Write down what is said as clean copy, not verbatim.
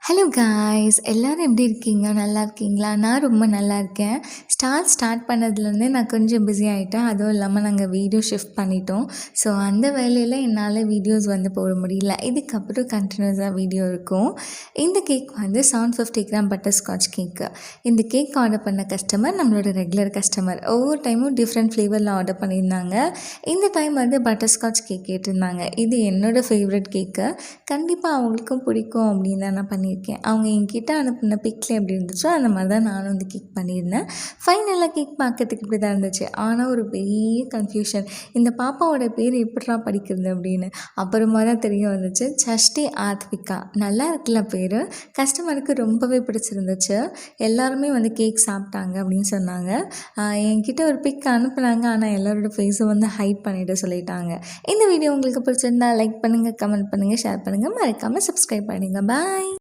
Hello guys எல்லோரும் எப்படி இருக்கீங்க? நல்லா இருக்கீங்களா? நான் ரொம்ப நல்லா இருக்கேன். ஸ்டார்ட் பண்ணதுலேருந்தே நான் கொஞ்சம் பிஸி ஆகிட்டேன். அதுவும் இல்லாமல் நாங்கள் வீடியோ ஷிஃப்ட் பண்ணிட்டோம். ஸோ அந்த வேலையில் என்னால் வீடியோஸ் போட முடியல. இதுக்கப்புறம் கண்டினியூஸாக வீடியோ இருக்கும். இந்த கேக் 750 கிராம் பட்டர்ஸ்காட்ச் கேக்கு. இந்த கேக் ஆர்டர் பண்ண கஸ்டமர் நம்மளோட ரெகுலர் கஸ்டமர். ஒவ்வொரு டைமும் டிஃப்ரெண்ட் ஃப்ளேவரில் ஆர்டர் பண்ணியிருந்தாங்க. இந்த டைம் பட்டர்ஸ்காட்ச் கேக் கேட்டிருந்தாங்க. இது என்னோடய ஃபேவரட் கேக்கு. கண்டிப்பாக அவங்களுக்கும் பிடிக்கும் அப்படின்னு தான் நான் பண்ணியிருக்கேன். அவங்க என்கிட்ட அனுப்பின பிக்ல எப்படி இருந்துச்சோ அந்த மாதிரி தான் நானும் கேக் பண்ணியிருந்தேன். ஃபைனலாக கேக் பார்க்கறதுக்கு இப்படி தான் இருந்துச்சு. ஆனால் ஒரு பெரிய கன்ஃபியூஷன், இந்த பாப்பாவோட பேர் எப்படிடா படிக்கிறது அப்படின்னு. அப்புறமா தான் தெரிய வந்துச்சு, சஷ்டி ஆத்விகா. நல்லா இருக்குல்ல பேர். கஸ்டமருக்கு ரொம்பவே பிடிச்சிருந்துச்சு. எல்லாருமே கேக் சாப்பிட்டாங்க அப்படின்னு சொன்னாங்க. என்கிட்ட ஒரு பிக் அனுப்புனாங்க. ஆனால் எல்லாரோட ஃபேஸும் ஹைட் பண்ணிட்டு சொல்லிட்டாங்க. இந்த வீடியோ உங்களுக்கு பிடிச்சிருந்தா லைக் பண்ணுங்கள், கமெண்ட் பண்ணுங்கள், ஷேர் பண்ணுங்கள், மறக்காமல் சப்ஸ்கிரைப் பண்ணுங்கள். பாய்.